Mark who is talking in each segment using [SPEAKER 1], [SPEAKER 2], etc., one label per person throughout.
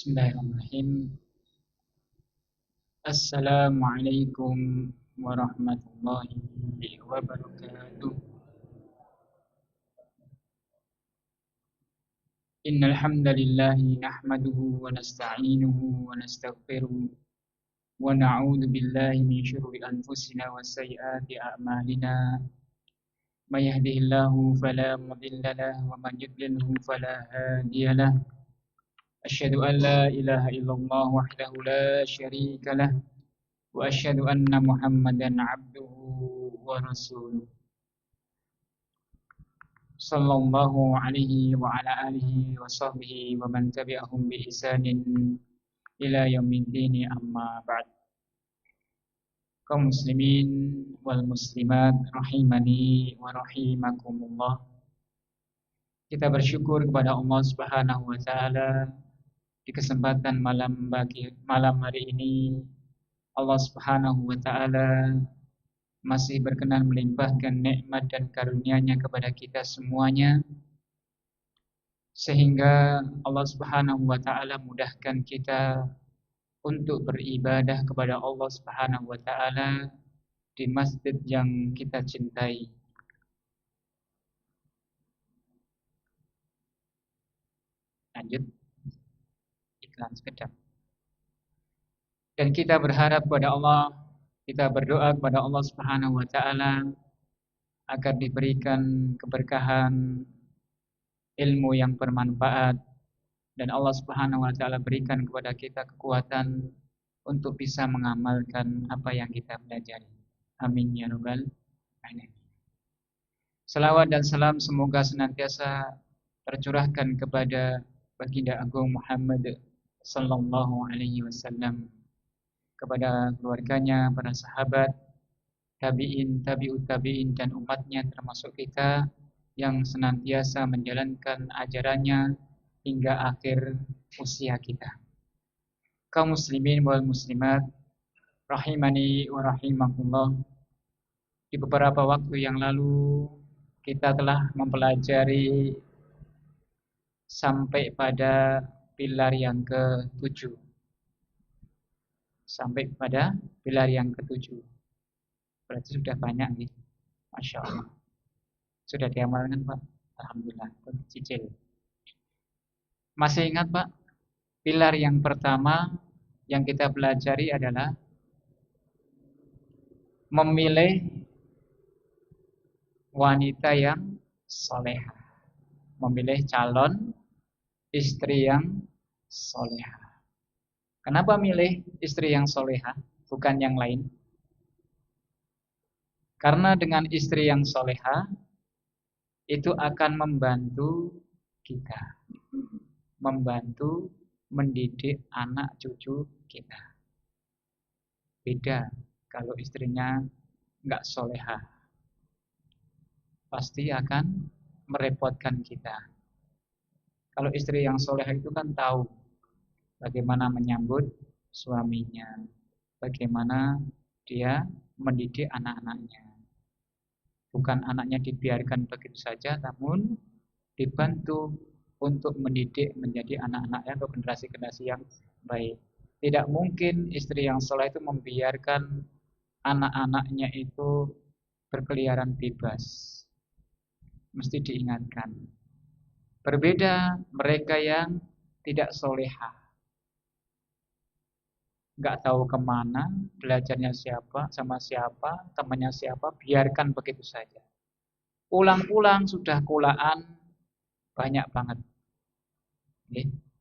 [SPEAKER 1] Bismillahirrahmanirrahim. Assalamualaikum warahmatullahi wabarakatuh. Innal hamdalillah nahmaduhu wa nasta'inuhu wa nastaghfiruh wa na'udzu billahi min shururi anfusina wa sayyiati a'malina. May yahdihillahu fala mudilla lahu wa man yudlilhu fala hadiya lahu. Asyhadu an la ilaha illallah wahdahu la syarika lah. Wa asyhadu anna Muhammadan abduhu wa rasuluh. Sallallahu alaihi wa ala alihi wa sahbihi wa man tabi'ahum bi ihsanin ila yaumiddin, amma ba'd. Kaum muslimin wal muslimat rahimani wa rahimakumullah. Kita bersyukur kepada Allah Subhanahu wa taala di kesempatan malam hari ini. Allah Subhanahu wa taala masih berkenan melimpahkan nikmat dan karunia-Nya kepada kita semuanya, sehingga Allah Subhanahu wa taala mudahkan kita untuk beribadah kepada Allah Subhanahu wa taala di masjid yang kita cintai. Lanjut iklan sekedar. Dan kita berharap kepada Allah, kita berdoa kepada Allah Subhanahu wa taala agar diberikan keberkahan, ilmu yang bermanfaat, dan Allah Subhanahu wa taala berikan kepada kita kekuatan untuk bisa mengamalkan apa yang kita pelajari. Amin ya rabbal alamin. Salawat dan salam semoga senantiasa tercurahkan kepada Baginda Agung Muhammad sallallahu alaihi wasallam, kepada keluarganya, para sahabat, tabi'in, tabi'ut tabi'in, dan umatnya termasuk kita yang senantiasa menjalankan ajarannya hingga akhir usia kita. Kaum muslimin wal muslimat rahimani wa rahimakumullah. Di beberapa waktu yang lalu kita telah mempelajari sampai pada pilar yang ke-7. Sampai pada pilar yang ke-7. Berarti sudah banyak nih. Masya Allah. Sudah diamalkan Pak? Alhamdulillah. Cicil. Masih ingat Pak? Pilar yang pertama yang kita pelajari adalah memilih wanita yang solehah. Memilih calon istri yang solehah. Kenapa milih istri yang solehah, bukan yang lain? Karena dengan istri yang solehah itu akan membantu kita, membantu mendidik anak cucu kita. Beda kalau istrinya nggak solehah, pasti akan merepotkan kita. Kalau istri yang solehah itu kan tahu bagaimana menyambut suaminya, bagaimana dia mendidik anak-anaknya. Bukan anaknya dibiarkan begitu saja, namun dibantu untuk mendidik menjadi anak-anak atau generasi-generasi yang baik. Tidak mungkin istri yang soleh itu membiarkan anak-anaknya itu berkeliaran bebas. Mesti diingatkan. Berbeda mereka yang tidak solehah. Nggak tahu kemana, belajarnya siapa, sama siapa, temannya siapa, biarkan begitu saja. Pulang-pulang sudah kulaan banyak banget.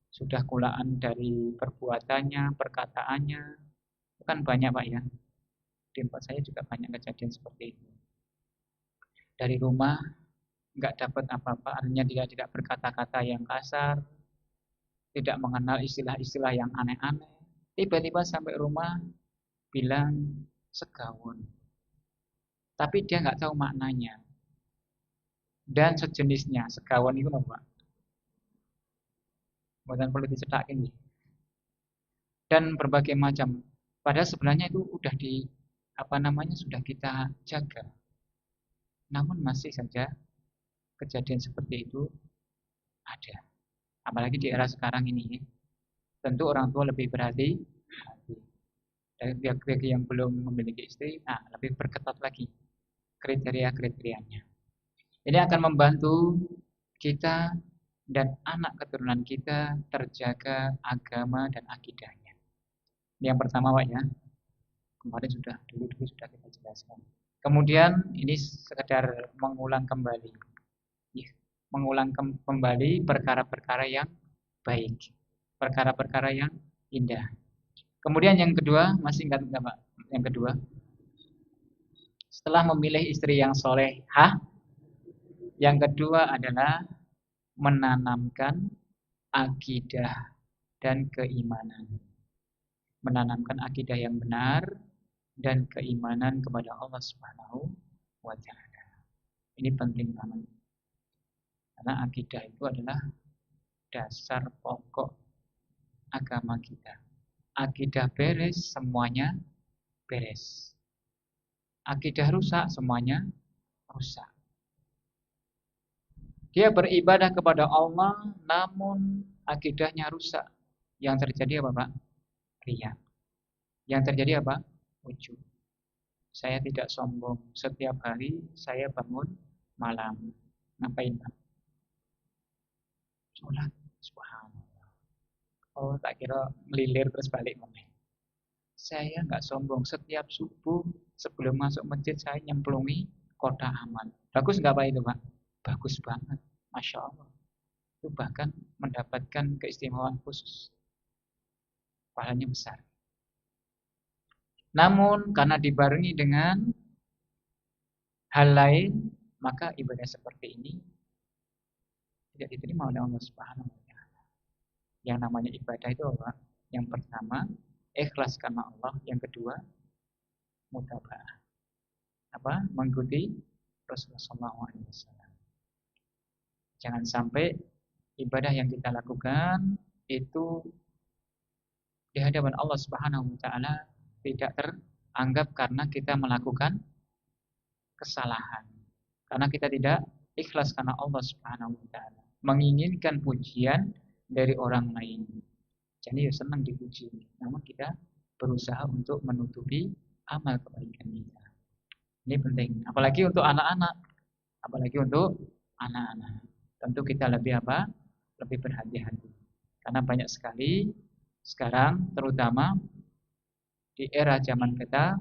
[SPEAKER 1] Sudah kulaan dari perbuatannya, perkataannya, bukan banyak Pak ya. Di tempat saya juga banyak kejadian seperti itu. Dari rumah nggak dapat apa-apa, artinya dia tidak berkata-kata yang kasar, tidak mengenal istilah-istilah yang aneh-aneh. Tiba-tiba sampai rumah bilang segawon. Tapi dia nggak tahu maknanya. Dan sejenisnya, segawon itu apa? Bukan perlu dicetakin. Dan berbagai macam. Padahal sebenarnya itu udah sudah kita jaga. Namun masih saja kejadian seperti itu ada. Apalagi di era sekarang ini. tentu orang tua lebih berhati-hati. Dan bagi yang belum memiliki istri, nah lebih berketat lagi kriteria-kriterianya. Ini akan membantu kita dan anak keturunan kita terjaga agama dan akidahnya. Ini yang pertama, Pak ya. Kemarin dulu sudah kita jelaskan. Kemudian ini sekedar mengulang kembali. Ya, mengulang kembali perkara-perkara yang baik. Perkara-perkara yang indah. Kemudian yang kedua, masih ingat enggak Pak? Yang kedua, setelah memilih istri yang solehah, yang kedua adalah menanamkan akidah dan keimanan. Menanamkan akidah yang benar dan keimanan kepada Allah Subhanahu wa taala. Ini penting banget. Karena akidah itu adalah dasar pokok agama kita. Akidah beres, semuanya beres. Akidah rusak, semuanya rusak. Dia beribadah kepada Allah, namun akidahnya rusak. Yang terjadi apa, Pak? Riya. Yang terjadi apa? Ujub. Saya tidak sombong. Setiap hari saya bangun malam. Ngapain, Pak? Sholat. Subhanallah. Oh, tak kira melilir terus balik mana. Saya nggak sombong. Setiap subuh sebelum masuk masjid saya nyemplungi kotak amal. Bagus nggak Pak itu, Pak? Bagus banget. Masya Allah. Itu bahkan mendapatkan keistimewaan khusus. Pahalanya besar. Namun karena dibarengi dengan hal lain, maka ibadah seperti ini tidak diterima oleh Allah Subhanahu wa taala. Yang namanya ibadah itu apa? Yang pertama, ikhlas karena Allah. Yang kedua, mutaba'ah. Apa? Mengikuti Rasulullah SAW. Jangan sampai ibadah yang kita lakukan itu di hadapan Allah Subhanahu wa taala tidak teranggap karena kita melakukan kesalahan. Karena kita tidak ikhlas karena Allah Subhanahu wa taala. Menginginkan pujian dari orang lain. Jadi ya senang dipuji, namun kita berusaha untuk menutupi amal kebaikan kita. Ini penting, apalagi untuk anak-anak. Apalagi untuk anak-anak. Tentu kita lebih apa? Lebih berhati-hati. Karena banyak sekali sekarang, terutama di era zaman kita,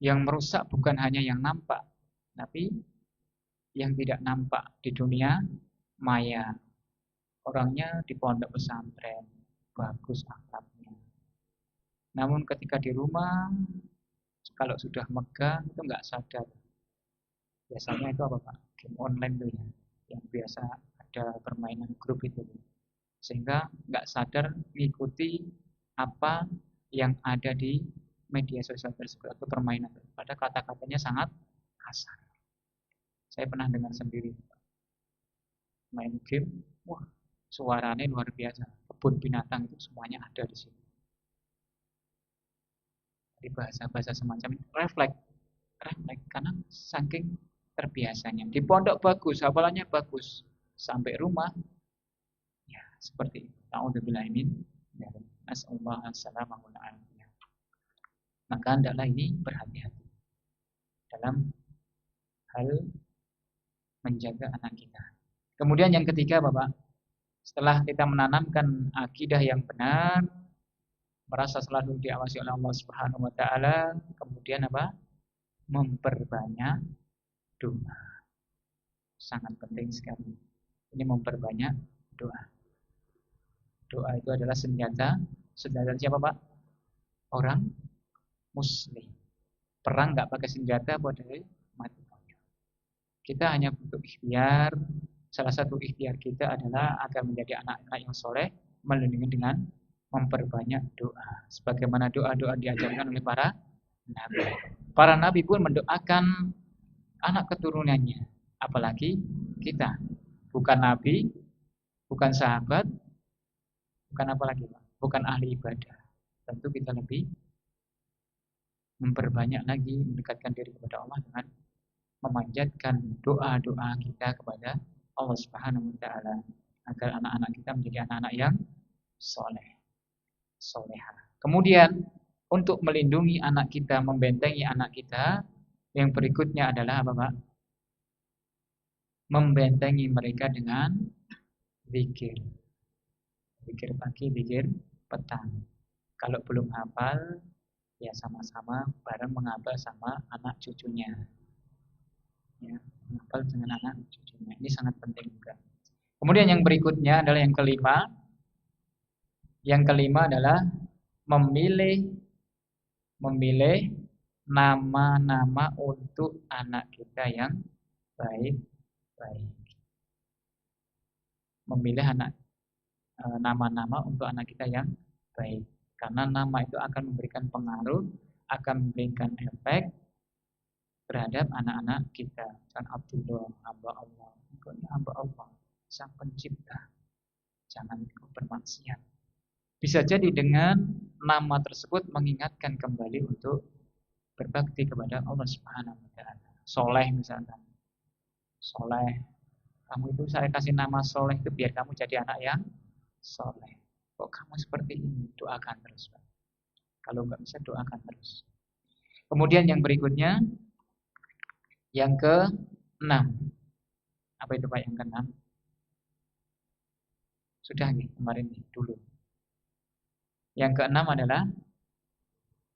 [SPEAKER 1] yang merusak bukan hanya yang nampak, tapi yang tidak nampak di dunia maya. Orangnya di pondok pesantren, bagus akhlaknya. Namun ketika di rumah, kalau sudah megah itu nggak sadar. Biasanya itu apa Pak? Game online tuh ya, yang biasa ada permainan grup itu. Sehingga nggak sadar mengikuti apa yang ada di media sosial tersebut atau permainan. Padahal kata-katanya sangat kasar. Saya pernah dengar sendiri main game, wah suaranya luar biasa. Kebun binatang itu semuanya ada di sini. Di bahasa-bahasa semacam refleks karena saking terbiasanya. Di pondok bagus, hafalannya bagus. Sampai rumah ya seperti itu. Nauzubillah min dzalik. Nasallahu alaihi wasallam. Maka hendaklah ini berhati-hati dalam hal menjaga anak kita. Kemudian yang ketiga, Bapak, setelah kita menanamkan akidah yang benar, merasa selalu diawasi oleh Allah Subhanahu wa taala, kemudian apa? Memperbanyak doa. Sangat penting sekali. Ini memperbanyak doa. Doa itu adalah senjata siapa, Pak? Orang muslim. Perang nggak pakai senjata boleh mati. Kita hanya butuh ikhtiar. Salah satu ikhtiar kita adalah agar menjadi anak-anak yang soleh, melindungi dengan memperbanyak doa. Sebagaimana doa-doa diajarkan oleh para nabi. Para nabi pun mendoakan anak keturunannya. Apalagi kita. Bukan nabi, bukan sahabat, bukan apa lagi, Pak? Bukan ahli ibadah. Tentu kita lebih memperbanyak lagi mendekatkan diri kepada Allah dengan memanjatkan doa-doa kita kepada Allah Subhanahu wa taala. agar anak-anak kita menjadi anak-anak yang soleh, soleha. Kemudian untuk melindungi anak kita, membentengi anak kita, yang berikutnya adalah apa, Pak? Membentengi mereka dengan zikir. Zikir pagi, zikir petang. Kalau belum hafal, ya sama-sama bareng menghafal sama anak cucunya. Ya, menghafal dengan anak cucunya. Ini sangat penting juga. Kemudian yang berikutnya adalah yang kelima. Yang kelima adalah memilih nama-nama untuk anak kita yang baik-baik. Memilih nama-nama untuk anak kita yang baik. Karena nama itu akan memberikan pengaruh, akan memberikan efek terhadap anak-anak kita. Kan Abdullah, hamba Allah. Engkau ini hamba Allah, Sang Pencipta. Jangan engkau bermaksiat. Bisa jadi dengan nama tersebut mengingatkan kembali untuk berbakti kepada Allah Subhanahu wa taala. Soleh misalkan. Soleh. Kamu itu saya kasih nama soleh itu biar kamu jadi anak yang soleh. Kok kamu seperti ini? Doakan terus, Pak. Kalau nggak bisa doakan terus. Kemudian yang berikutnya, yang ke-6. Apa itu, Pak, yang ke-6? Sudah nih kemarin nih dulu. Yang ke-6 adalah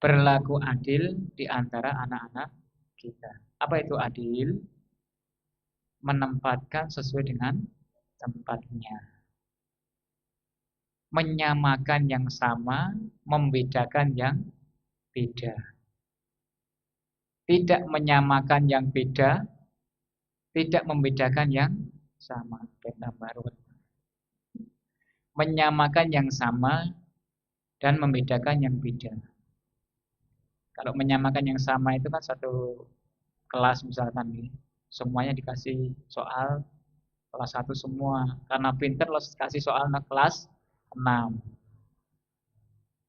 [SPEAKER 1] berlaku adil di antara anak-anak kita. Apa itu adil? Menempatkan sesuai dengan tempatnya. Menyamakan yang sama, membedakan yang beda. Tidak menyamakan yang beda, tidak membedakan yang sama. Menyamakan yang sama dan membedakan yang beda. Kalau menyamakan yang sama itu kan satu kelas misalkan nih, semuanya dikasih soal kelas 1 semua. Karena pinter lo kasih soal kelas 6.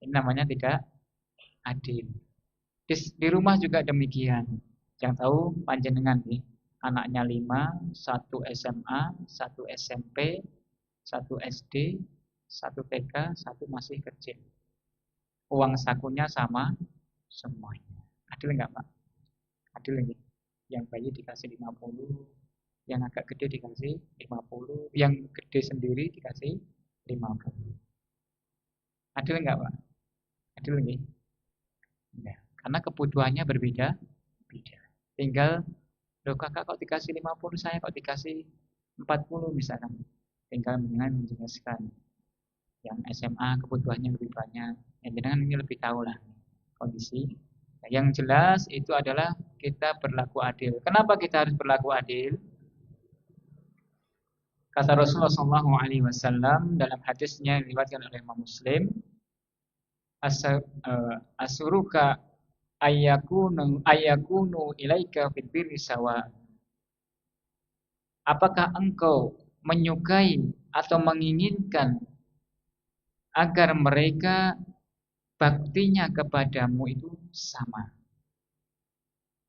[SPEAKER 1] Ini namanya tidak adil. Di rumah juga demikian. Yang tahu panjenengan nih, anaknya 5, 1 SMA, 1 SMP, 1 SD, 1 TK, 1 masih kecil. Uang sakunya sama semuanya. Adil enggak, Pak? Adil ini. Yang bayi dikasih 50, yang agak gede dikasih 50, yang gede sendiri dikasih 50. Adil enggak, Pak? Adil ini. Enggak. Karena kebutuhannya berbeda-beda. Tinggal, loh kakak kok dikasih 50, saya kok dikasih 40 misalkan. Tinggal dengan menjelaskan. Yang SMA kebutuhannya lebih banyak. Yang jenengan ini lebih tahu lah kondisi. Nah, yang jelas itu adalah kita berlaku adil. Kenapa kita harus berlaku adil? Kata Rasulullah SAW dalam hadisnya yang diriwayatkan oleh Imam Muslim, asuruka ayyakunu ilaika fil birri sawa. Apakah engkau menyukai atau menginginkan agar mereka baktinya kepadamu itu sama?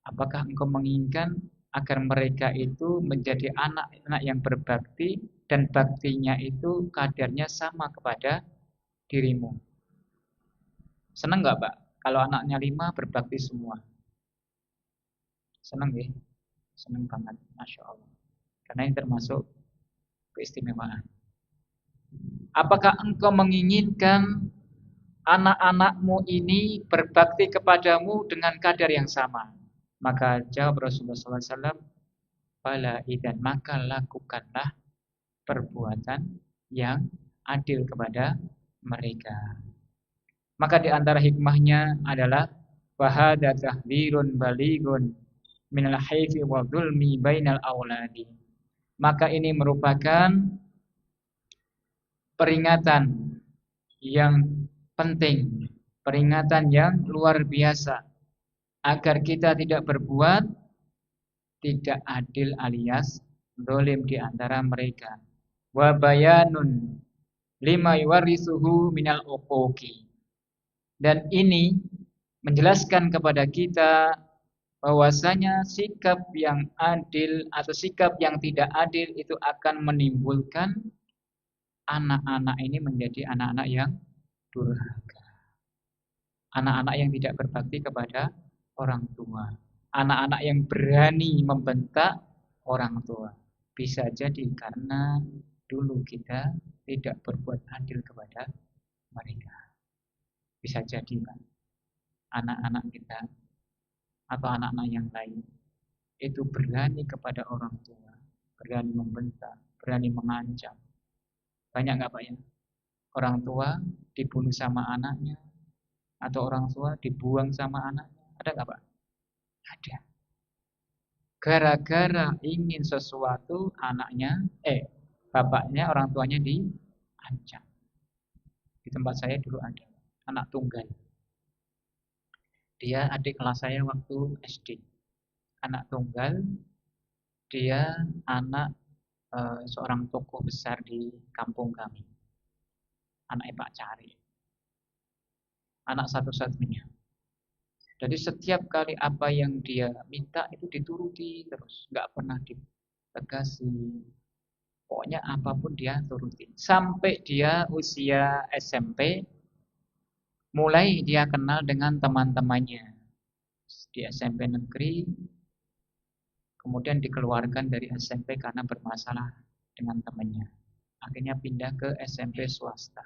[SPEAKER 1] Apakah engkau menginginkan agar mereka itu menjadi anak-anak yang berbakti dan baktinya itu kadarnya sama kepada dirimu? Senang nggak, Pak? Kalau anaknya 5 berbakti semua? Senang ya? Senang banget, Masya Allah. Karena ini termasuk keistimewaan. Apakah engkau menginginkan anak-anakmu ini berbakti kepadamu dengan kadar yang sama? Maka jawab Rasulullah SAW, bala idan, maka lakukanlah perbuatan yang adil kepada mereka. Maka di antara hikmahnya adalah wahada tahdhirun balighun minal haifi wa dzulmi bainal auladi. Maka ini merupakan peringatan yang penting, peringatan yang luar biasa agar kita tidak berbuat tidak adil alias zalim di antara mereka. Wa bayanun lima yuwarisuhu minal uquqi. Dan ini menjelaskan kepada kita bahwasanya sikap yang adil atau sikap yang tidak adil itu akan menimbulkan anak-anak ini menjadi anak-anak yang durhaka. Anak-anak yang tidak berbakti kepada orang tua. Anak-anak yang berani membentak orang tua. Bisa jadi karena dulu kita tidak berbuat adil kepada mereka. Bisa jadi Pak, anak-anak kita atau anak-anak yang lain itu berani kepada orang tua, berani membentak, berani mengancam. Banyak nggak Pak ya? Orang tua dibunuh sama anaknya, atau orang tua dibuang sama anaknya. Ada nggak Pak? Ada. Gara-gara ingin sesuatu anaknya, bapaknya, orang tuanya diancam. Di tempat saya dulu ada anak tunggal. Dia adik kelas saya waktu SD. Anak tunggal, dia anak seorang tokoh besar di kampung kami. Anaknya Pak Cari. Anak satu-satunya. Jadi setiap kali apa yang dia minta itu dituruti terus, nggak pernah ditegasi. Pokoknya apapun dia turuti. Sampai dia usia SMP, mulai dia kenal dengan teman-temannya di SMP negeri, kemudian dikeluarkan dari SMP karena bermasalah dengan temannya. Akhirnya pindah ke SMP swasta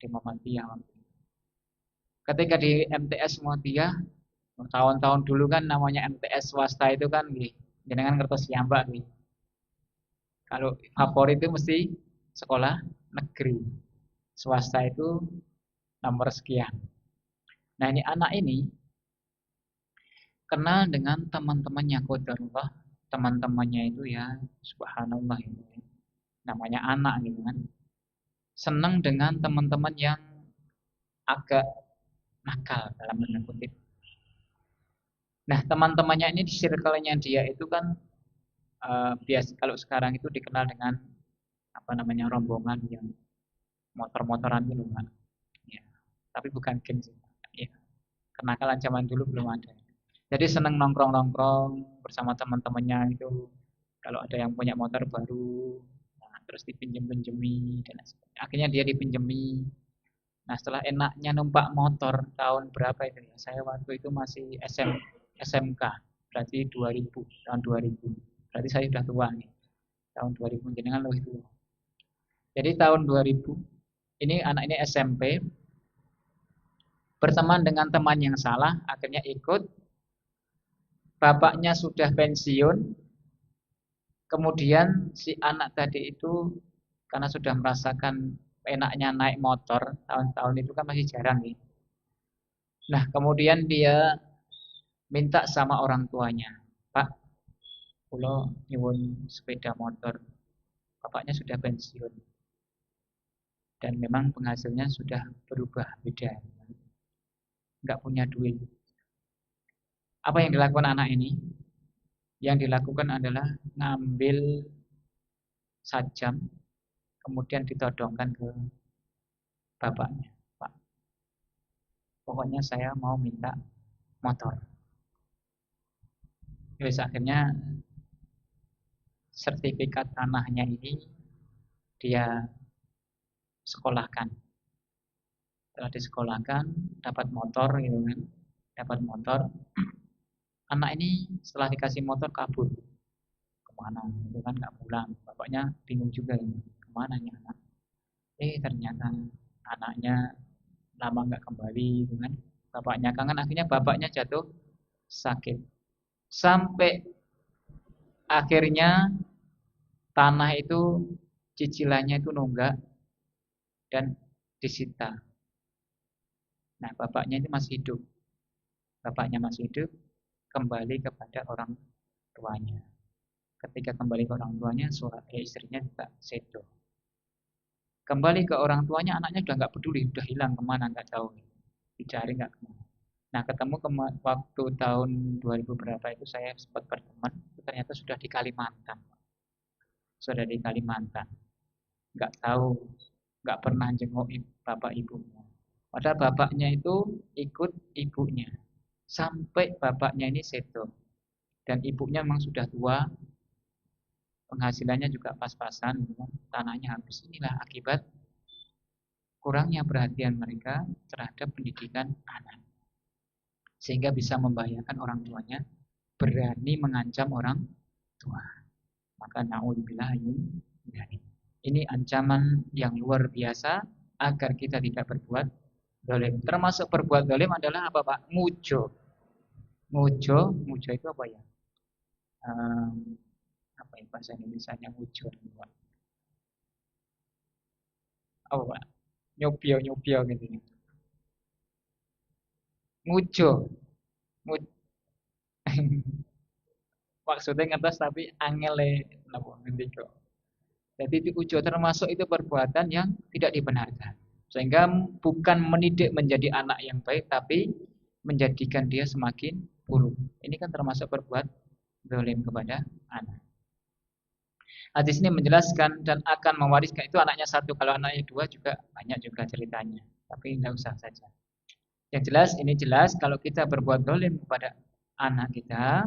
[SPEAKER 1] di Muhammadiyah. Ketika di MTS Muhammadiyah, tahun-tahun dulu kan namanya MTS swasta itu kan jenengan ngertos siambak nih. Kalau favorit itu mesti sekolah negeri. Swasta itu nomor sekian. Nah, ini anak ini kenal dengan teman-temannya qadarullah. Teman-temannya itu ya subhanallah itu. Namanya anak gitu kan. Senang dengan teman-teman yang agak nakal dalam tanda kutip. Nah, teman-temannya ini di circle-nya dia itu kan biasa kalau sekarang itu dikenal dengan apa namanya rombongan yang motor-motoran gitu kan. Ya, tapi bukan geng sih. Ya, kenakalan zaman dulu belum ada. Jadi seneng nongkrong-nongkrong bersama teman-temannya itu. Kalau ada yang punya motor baru, nah, terus dipinjem-pinjemi dan sebagainya. Akhirnya dia dipinjemi. Nah, setelah enaknya numpak motor tahun berapa itu ya? Saya waktu itu masih SMK, berarti 2000, tahun 2000. Berarti saya sudah tua nih. Tahun 2000 jenengan lebih tua. Jadi tahun 2000 ini anak ini SMP berteman dengan teman yang salah, akhirnya ikut. Bapaknya sudah pensiun, kemudian si anak tadi itu karena sudah merasakan enaknya naik motor, tahun-tahun itu kan masih jarang nih. Nah, kemudian dia minta sama orang tuanya, Pak, kula nyuwun sepeda motor. Bapaknya sudah pensiun dan memang penghasilnya sudah berubah beda, nggak punya duit. Apa yang dilakukan anak ini? Yang dilakukan adalah ngambil sajam, kemudian ditodongkan ke bapaknya. Pak, pokoknya saya mau minta motor. Terus akhirnya sertifikat tanahnya ini dia sekolahkan. Setelah disekolahkan, dapat motor gitu kan. Dapat motor. Anak ini setelah dikasih motor kabur. Kemana? Itu kan nggak pulang. Bapaknya bingung juga ini. Kemana nih anak? Ternyata anaknya lama nggak kembali gitu kan. Bapaknya kangen, akhirnya bapaknya jatuh sakit. Sampai akhirnya tanah itu cicilannya itu nunggak dan disita. Nah, bapaknya itu masih hidup. Bapaknya masih hidup, kembali kepada orang tuanya. Ketika kembali ke orang tuanya, istrinya juga sedo. Kembali ke orang tuanya, anaknya udah nggak peduli, udah hilang kemana nggak tahu, dicari nggak kemana. Nah, ketemu waktu tahun 2000 berapa itu saya sempat berteman, ternyata sudah di Kalimantan. Sudah di Kalimantan. Nggak tahu, nggak pernah jenguk bapak ibunya. Padahal bapaknya itu ikut ibunya. Sampai bapaknya ini sedo. Dan ibunya memang sudah tua, penghasilannya juga pas-pasan, tanahnya habis. Inilah akibat kurangnya perhatian mereka terhadap pendidikan anak. Sehingga bisa membahayakan orang tuanya, berani mengancam orang tua. Maka na'udzubillah dari. Ini ancaman yang luar biasa agar kita tidak berbuat zalim. Termasuk berbuat zalim adalah apa, Pak? Mujo. Mujo itu apa ya? Apa ya bahasa Indonesianya mujo? Apa, Pak? Nyopio gitu. Mujo. Maksudnya ngetes tapi angele napa ngendika. Jadi itu ujo termasuk itu perbuatan yang tidak dibenarkan. Sehingga bukan mendidik menjadi anak yang baik tapi menjadikan dia semakin buruk. Ini kan termasuk berbuat zalim kepada anak. Hadis ini menjelaskan dan akan mewariskan itu anaknya satu, kalau anaknya dua juga banyak juga ceritanya. Tapi tidak usah saja. Yang jelas ini jelas kalau kita berbuat zalim kepada anak kita,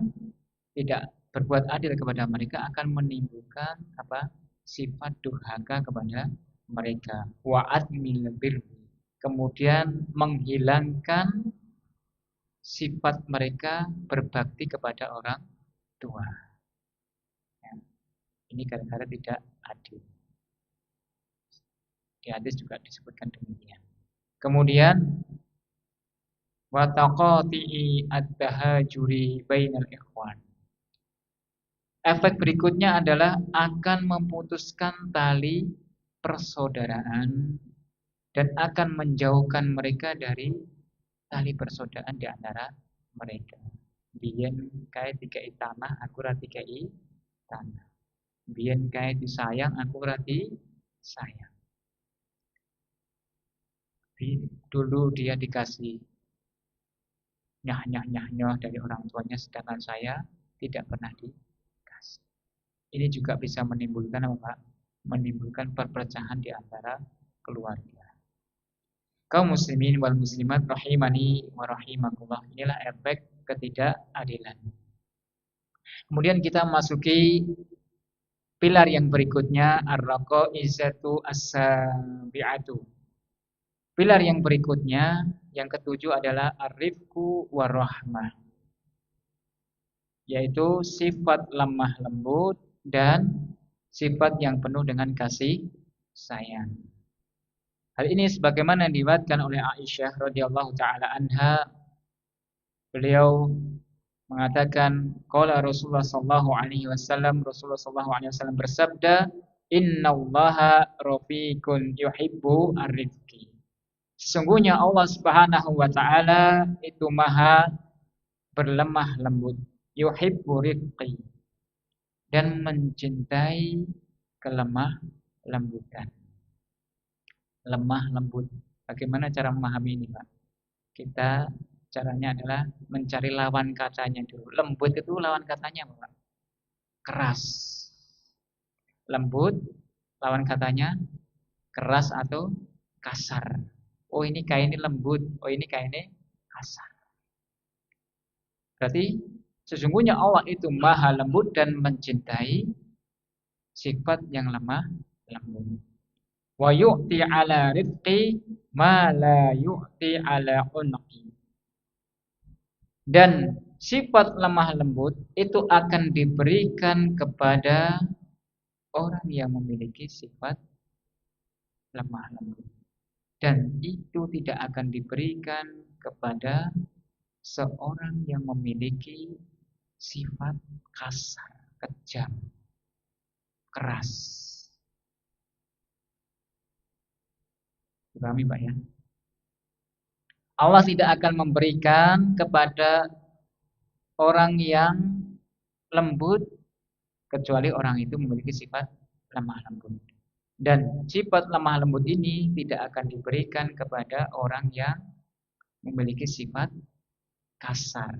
[SPEAKER 1] tidak berbuat adil kepada mereka akan menimbulkan apa? Sifat durhaka kepada mereka. Wa'ad mil birri. Kemudian menghilangkan sifat mereka berbakti kepada orang tua. Ya. Ini gara-gara tidak adil. Di hadis juga disebutkan demikian. Kemudian wa taqati'i ad-dahajuri bainal ikhwan. Efek berikutnya adalah akan memutuskan tali persaudaraan dan akan menjauhkan mereka dari tali persaudaraan di antara mereka. Biyen kae dikai tanah, aku ora dikai tanah. Biyen kae disayang, aku ora disayang. Dulu dia dikasih nyah dari orang tuanya, sedangkan saya tidak pernah dikasih. Ini juga bisa menimbulkan apa, Pak? Menimbulkan perpecahan di antara keluarga. Kaum muslimin wal muslimat rahimani wa rahimakumullah. Inilah efek ketidakadilan. Kemudian kita masuki pilar yang berikutnya, ar-raqaizatu as-sabi'atu. Pilar yang berikutnya, yang ketujuh adalah ar-rifqu war-rahmah. Yaitu sifat lemah lembut dan sifat yang penuh dengan kasih sayang. Hal ini sebagaimana diriwayatkan oleh Aisyah radhiyallahu taala anha, beliau mengatakan qala Rasulullah sallallahu alaihi wasallam, Rasulullah sallallahu alaihi wasallam bersabda, innallaha rafiqun yuhibbu ar-rifqi. Sesungguhnya Allah Subhanahu wa taala itu maha berlemah lembut, yuhibbu rifqi, dan mencintai kelemah lembutan. Lemah lembut. Bagaimana cara memahami ini, Pak? Kita caranya adalah mencari lawan katanya dulu. Lembut itu lawan katanya apa, Pak? Keras. Lembut lawan katanya keras atau kasar. Oh, ini kayak ini lembut, oh ini kayak ini kasar. Berarti sesungguhnya Allah itu maha lembut dan mencintai sifat yang lemah lembut. Wa yu'ti ala rizqi ma la yu'ti ala unqi. Dan sifat lemah lembut itu akan diberikan kepada orang yang memiliki sifat lemah lembut. Dan itu tidak akan diberikan kepada seorang yang memiliki sifat kasar, kejam, keras. Pahami, Pak ya? Allah tidak akan memberikan kepada orang yang lembut kecuali orang itu memiliki sifat lemah lembut. Dan sifat lemah lembut ini tidak akan diberikan kepada orang yang memiliki sifat kasar,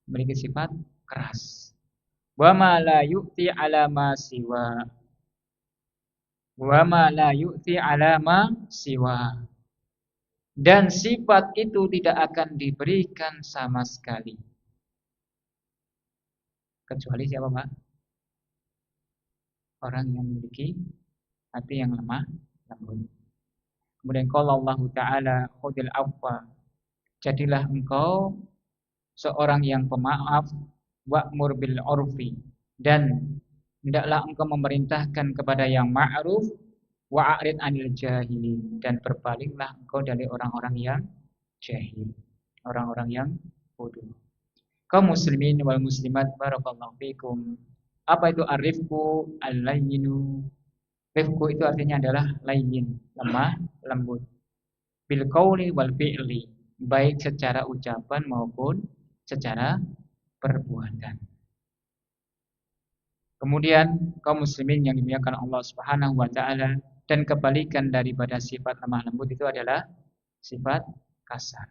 [SPEAKER 1] memiliki sifat keras. Wa ma la yu'ti ala ma siwa. Wa ma la yu'ti ala ma siwa. Dan sifat itu tidak akan diberikan sama sekali. Kecuali siapa, Pak? orang yang memiliki hati yang lemah lembut. Kemudian kalau Allah Ta'ala khudil afwa, jadilah engkau seorang yang pemaaf, wa'mur bil urfi, dan hendaklah engkau memerintahkan kepada yang ma'ruf, wa'arid anil jahilin, dan berpalinglah engkau dari orang-orang yang jahil, orang-orang yang bodoh. Kaum muslimin wal muslimat, barakallahu fikum. Apa itu arifku al-layyinu? Rifku itu artinya adalah layyin, lemah, lembut. Bil qauli wal fi'li, baik secara ucapan maupun secara perbuatan. Kemudian kaum muslimin yang dimuliakan Allah Subhanahu wa taala, dan kebalikan daripada sifat lemah lembut itu adalah sifat kasar.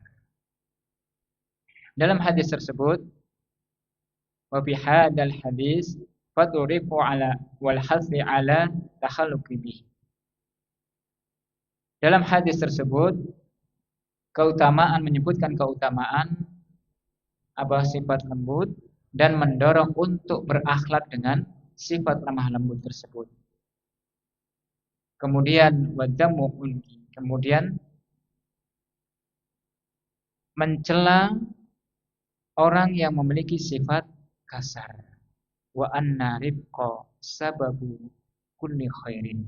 [SPEAKER 1] Dalam hadis tersebut, wa fi hadzal hadis faturifu ala wal hasbi ala takhalluqi bih. Dalam hadis tersebut menyebutkan keutamaan apa sifat lembut dan mendorong untuk berakhlak dengan sifat lemah lembut tersebut. Kemudian wadamu unki, kemudian mencela orang yang memiliki sifat kasar. Wa anna rifqa sababu kulli khairin,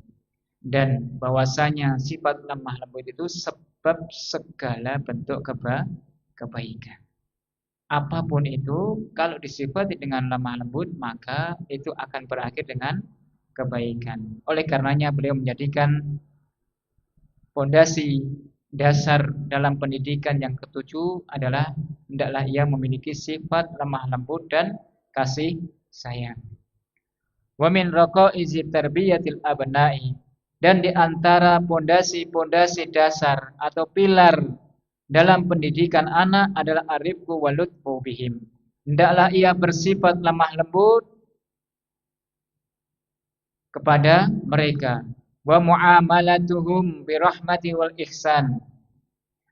[SPEAKER 1] dan bahwasanya sifat lemah lembut itu sebab segala bentuk kebaikan. Apapun itu, kalau disifati dengan lemah lembut, maka itu akan berakhir dengan kebaikan. Oleh karenanya beliau menjadikan fondasi dasar dalam pendidikan yang ketujuh adalah hendaklah ia memiliki sifat lemah lembut dan kasih sayang. Wa min raqaizi tarbiyatil abna'i, dan di antara pondasi-pondasi dasar atau pilar dalam pendidikan anak adalah arifku wa lutfu bihim. Hendaklah ia bersifat lemah lembut kepada mereka. Wa muamalatuhum birahmati wal ihsan.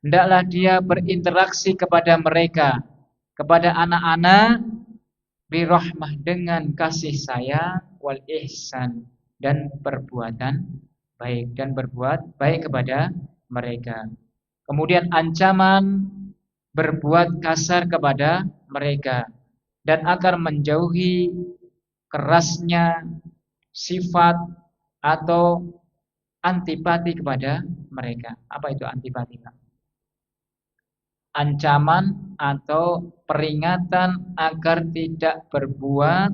[SPEAKER 1] Hendaklah dia berinteraksi kepada mereka, kepada anak-anak, birahmah, dengan kasih sayang, wal ihsan, dan perbuatan baik, dan berbuat baik kepada mereka. Kemudian ancaman berbuat kasar kepada mereka, dan agar menjauhi kerasnya sifat atau antipati kepada mereka. Apa itu antipati? Ancaman atau peringatan agar tidak berbuat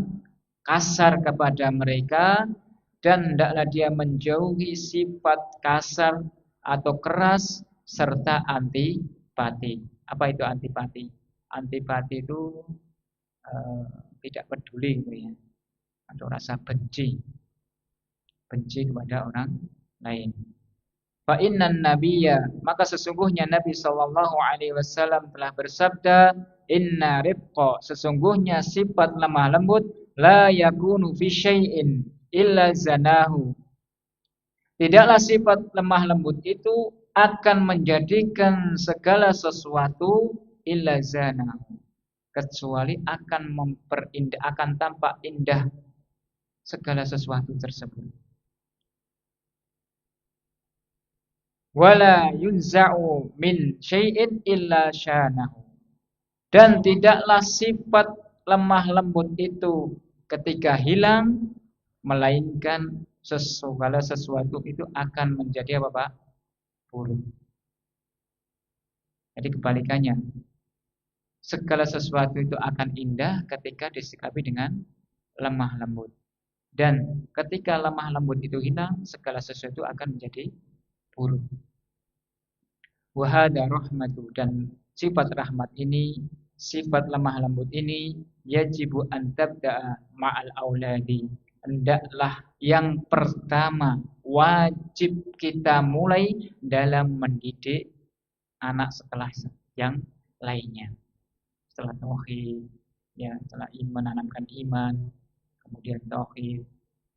[SPEAKER 1] kasar kepada mereka, dan hendaklah dia menjauhi sifat kasar atau keras serta antipati. Apa itu antipati? Antipati itu tidak peduli gitu ya, atau rasa benci kepada orang lain. Fa innan nabiyya, maka sesungguhnya Nabi sallallahu alaihi wasallam telah bersabda, inna rifqa, sesungguhnya sifat lemah lembut, la yakunu fi syai'in illa zanahu. Tidaklah sifat lemah lembut itu akan menjadikan segala sesuatu illa zanahu, kecuali akan memperindah, akan tampak indah segala sesuatu tersebut. Wala yunza'u min syai'in illa syanahu, dan tidaklah sifat lemah lembut itu ketika hilang, melainkan segala sesuatu itu akan menjadi apa Pak? Buruk. Jadi kebalikannya, segala sesuatu itu akan indah ketika disikapi dengan lemah lembut. Dan ketika lemah lembut itu hilang, segala sesuatu akan menjadi buruk. Wahada rahmatu, dan sifat rahmat ini, sifat lemah lembut ini, yajibu an tabda'a ma'al auladi, hendaklah yang pertama wajib kita mulai dalam mendidik anak setelah yang lainnya. Setelah tauhid, ya, setelah menanamkan iman, kemudian tauhid,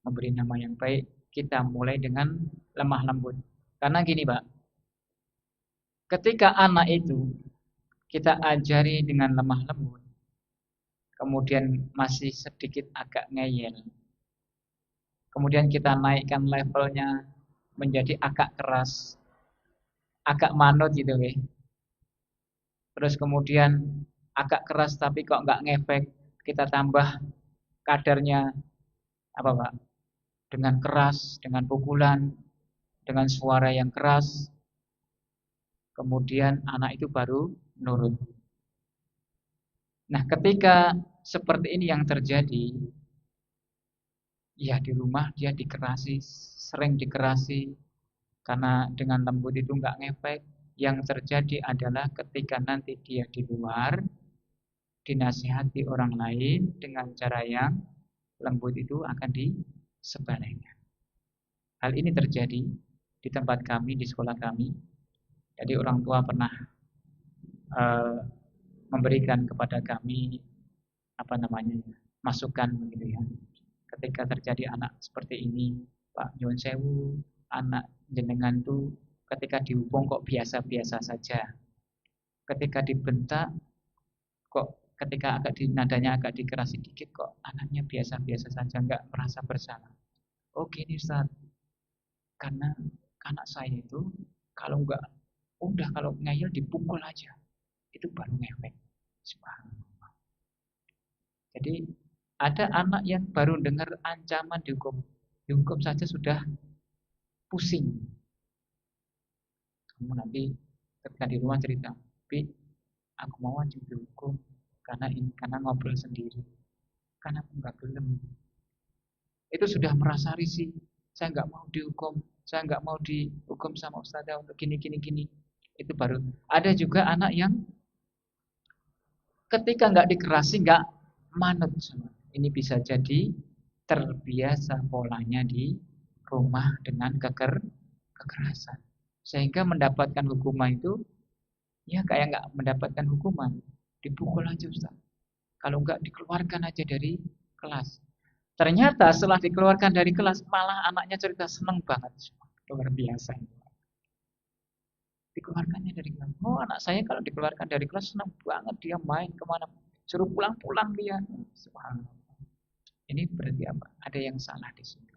[SPEAKER 1] memberi nama yang baik, kita mulai dengan lemah lembut. Karena gini Pak, ketika anak itu kita ajari dengan lemah lembut, kemudian masih sedikit agak ngeyel, kemudian kita naikkan levelnya menjadi agak keras, agak manut gitu weh. Terus kemudian agak keras tapi kok nggak ngefek, kita tambah kadarnya apa Pak? Dengan keras, dengan pukulan, dengan suara yang keras, kemudian anak itu baru nurut. Nah, ketika seperti ini yang terjadi, ya di rumah dia dikerasi, sering dikerasi, karena dengan lembut itu nggak ngefek. Yang terjadi adalah ketika nanti dia di luar, dinasihati orang lain dengan cara yang lembut itu akan disebarkan. Hal ini terjadi di tempat kami, di sekolah kami. Jadi orang tua pernah uh, memberikan kepada kami apa namanya masukan begitu ya. Ketika terjadi anak seperti ini, Pak Nyuwun Sewu, anak jenengan tuh ketika dihukum kok biasa-biasa saja. Ketika dibentak kok ketika agak nadanya agak dikerasi dikit kok anaknya biasa-biasa saja, nggak merasa bersalah. Oh gini Ustaz, karena anak saya itu kalau nggak udah kalau ngeyel dipukul aja, itu baru ngefek. Subhanallah. Jadi ada anak yang baru dengar ancaman dihukum saja sudah pusing. Kamu nanti ketika di rumah cerita, Bi, aku mau wajib dihukum karena ngobrol sendiri, karena aku nggak belum. Itu sudah merasa risih. Saya nggak mau dihukum, saya nggak mau dihukum sama ustazah untuk gini. Itu baru. Ada juga anak yang ketika nggak dikerasi nggak manut. Ini bisa jadi terbiasa polanya di rumah dengan kekerasan. Sehingga mendapatkan hukuman itu ya kayak nggak mendapatkan hukuman. Dipukul aja Ustaz. Kalau nggak dikeluarkan aja dari kelas. Ternyata setelah dikeluarkan dari kelas malah anaknya cerita seneng banget. Luar biasa. Dikeluarkannya dari kelas. Oh anak saya kalau dikeluarkan dari kelas senang banget, dia main kemana, suruh pulang-pulang dia. Subhanallah. Ini berarti apa? Ada yang salah di sini.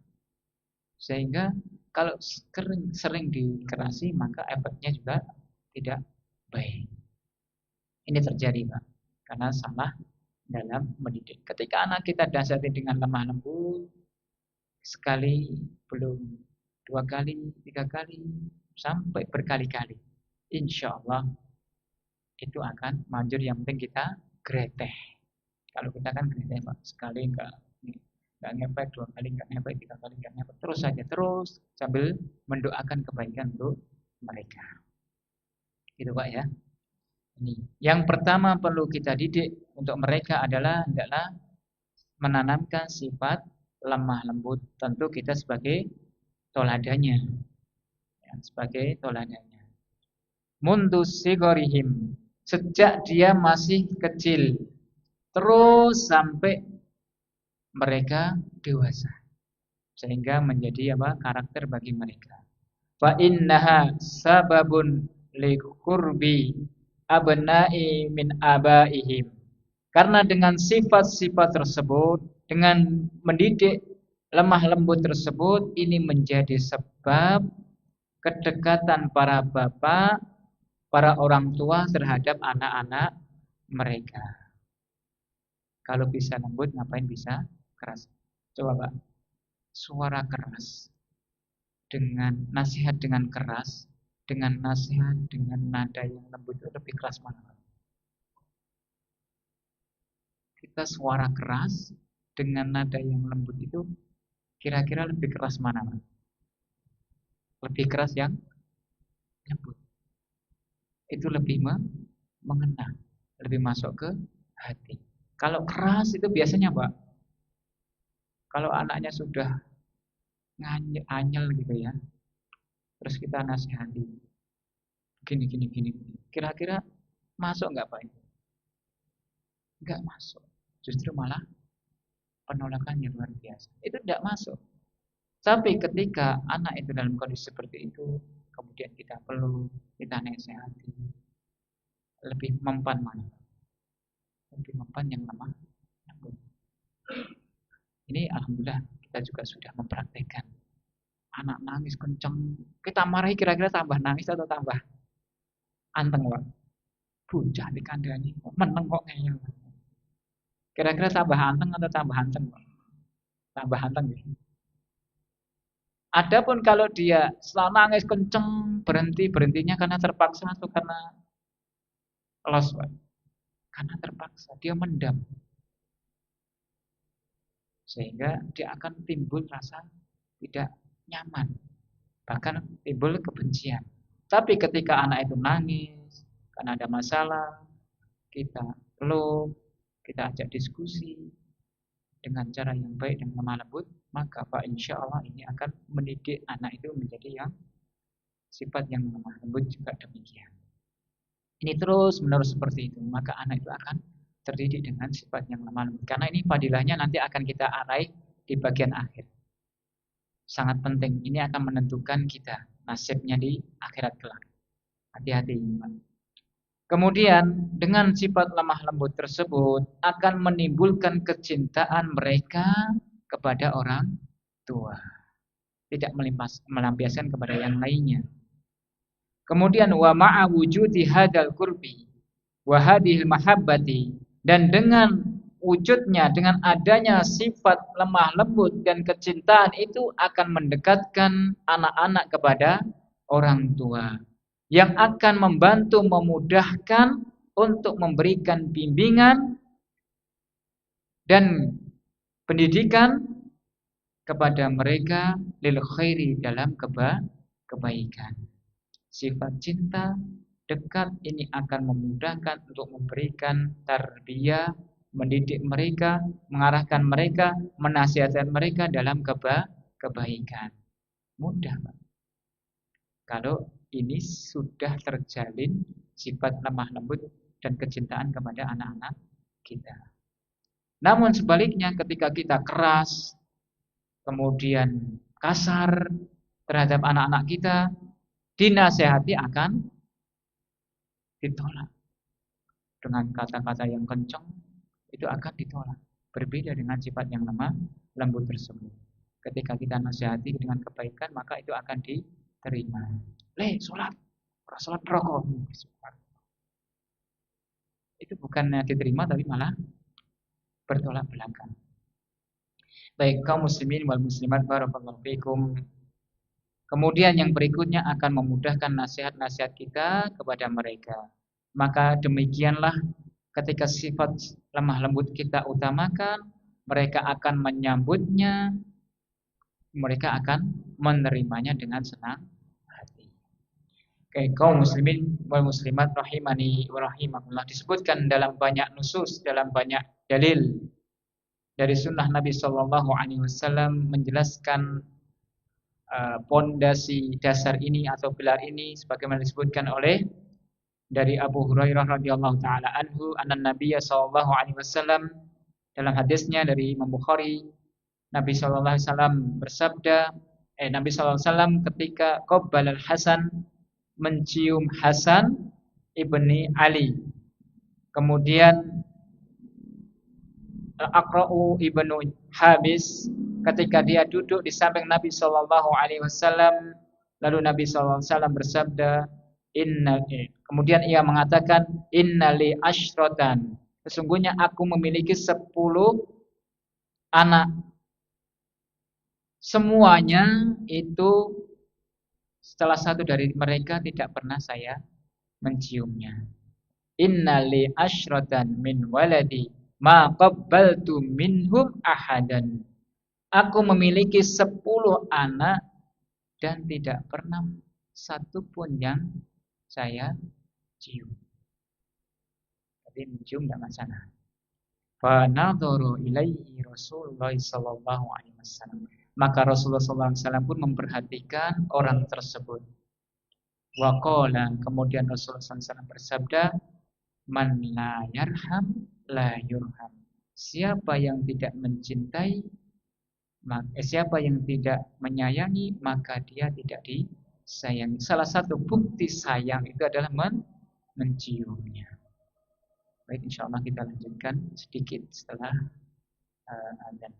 [SPEAKER 1] Sehingga kalau sering dikerasi maka efeknya juga tidak baik. Ini terjadi Pak, karena salah dalam mendidik. Ketika anak kita dasari dengan lemah lembut, sekali belum, 2 kali, 3 kali, sampai berkali-kali, insya Allah itu akan manjur. Yang penting kita greteh. Kalau kita kan greteh Pak, sekali nggak ngepek, 2 kali nggak ngepek, 3 kali nggak ngepek, terus saja terus sambil mendoakan kebaikan untuk mereka. Gitu Pak ya. Ini yang pertama perlu kita didik untuk mereka adalah menanamkan sifat lemah lembut. Tentu kita sebagai toladannya, ya, sebagai toladannya. Mundus sigorihim, sejak dia masih kecil, terus sampai mereka dewasa, sehingga menjadi apa karakter bagi mereka. Fa innaha sababun liqurbi abna'i min abaihim. Karena dengan sifat-sifat tersebut, dengan mendidik lemah lembut tersebut, ini menjadi sebab kedekatan para bapak, para orang tua terhadap anak-anak mereka. Kalau bisa lembut, ngapain bisa keras? Coba Pak, suara keras dengan nasihat dengan keras, dengan nasihat dengan nada yang lembut itu lebih keras mana? Kita suara keras dengan nada yang lembut itu kira-kira lebih keras mana? Lebih keras yang lembut. Itu lebih mengena, lebih masuk ke hati. Kalau keras itu biasanya Pak, kalau anaknya sudah anyel gitu ya, terus kita nasihati, gini. Kira-kira masuk nggak Pak? Nggak masuk. Justru malah penolakannya luar biasa. Itu tidak masuk. Tapi ketika anak itu dalam kondisi seperti itu, kemudian kita peluk, kita nasihati, lebih mempan mana? Lebih mempan yang lemah. Ini alhamdulillah kita juga sudah mempraktekkan. Anak nangis kenceng, kita marahi kira-kira tambah nangis atau tambah anteng, Pak? Bocah dikandani, meneng kok ngeyel. Kira-kira tambah anteng atau tambah anteng, Pak? Tambah anteng ya. Adapun kalau dia setelah nangis kenceng, berhentinya karena terpaksa atau karena los, Pak? Karena terpaksa, dia mendam. Sehingga dia akan timbul rasa tidak nyaman. Bahkan timbul kebencian. Tapi ketika anak itu nangis, karena ada masalah, kita peluk, kita ajak diskusi dengan cara yang baik dan lemah lembut, maka Pak insya Allah ini akan mendidik anak itu menjadi yang sifat yang lemah lembut juga demikian. Ini terus menerus seperti itu, maka anak itu akan terdidik dengan sifat yang lemah lembut. Karena ini fadilahnya nanti akan kita arahi di bagian akhir. Sangat penting, ini akan menentukan kita nasibnya di akhirat kelak. Hati-hati. Kemudian dengan sifat lemah lembut tersebut akan menimbulkan kecintaan mereka kepada orang tua. Tidak melampiaskan kepada yang lainnya. Kemudian wa ma'a wujudi hadal qurbi wa hadhil mahabbati, dan dengan wujudnya, dengan adanya sifat lemah lembut dan kecintaan itu akan mendekatkan anak-anak kepada orang tua, yang akan membantu memudahkan untuk memberikan bimbingan dan pendidikan kepada mereka lil khairi, dalam kebaikan. Sifat cinta dekat ini akan memudahkan untuk memberikan tarbiyah, mendidik mereka, mengarahkan mereka, menasihatkan mereka dalam kebaikan. Mudah, Pak. Kalau ini sudah terjalin sifat lemah lembut dan kecintaan kepada anak-anak kita. Namun sebaliknya, ketika kita keras, kemudian kasar terhadap anak-anak kita, dinasehati akan ditolak. Dengan kata-kata yang kencang, itu akan ditolak. Berbeda dengan sifat yang lemah lembut tersebut. Ketika kita nasihati dengan kebaikan, maka itu akan diterima. Sholat. Sholat rokok. Itu bukannya diterima, tapi malah bertolak belakang. Baik, kaum muslimin wal muslimat, barakallahu fikum. Kemudian yang berikutnya akan memudahkan nasihat-nasihat kita kepada mereka. Maka demikianlah ketika sifat lemah lembut kita utamakan, mereka akan menyambutnya, mereka akan menerimanya dengan senang hati. Oke, kaum muslimin wal muslimat rahimani wa rahimakumullah, disebutkan dalam banyak nusus, dalam banyak dalil dari sunnah Nabi Shallallahu Alaihi Wasallam menjelaskan pondasi dasar ini atau pilar ini, sebagaimana disebutkan oleh dari Abu Hurairah radhiyallahu taala anhu, anna Nabiya sallallahu alaihi wasallam, dalam hadisnya dari Imam Bukhari, Nabi sallallahu alaihi wasallam bersabda, Nabi sallallahu alaihi wasallam ketika qabbal al-Hasan, mencium Hasan ibni Ali, kemudian Aqra'u ibnu Habis ketika dia duduk di samping Nabi sallallahu alaihi wasallam, lalu Nabi sallallahu alaihi wasallam bersabda, kemudian ia mengatakan, innali asyratan, sesungguhnya aku memiliki 10 anak, semuanya itu salah satu dari mereka tidak pernah saya menciumnya. Innali asyratan min waladi ma qabbaltu minhum ahadan. Aku memiliki 10 anak dan tidak pernah satu pun yang saya cium. Jadi mencium tidak masalah. Fa nadharu ilaihi Rasulullah sallallahu alaihi wasallam. Maka Rasulullah sallallahu alaihi wasallam pun memperhatikan orang tersebut. Wa qala, kemudian Rasulullah sallallahu alaihi wasallam bersabda, man la yarham la yurham. Siapa yang tidak mencintai, siapa yang tidak menyayangi, maka dia tidak disayangi. Salah satu bukti sayang itu adalah menciumnya. Baik, insyaallah kita lanjutkan sedikit setelah azan.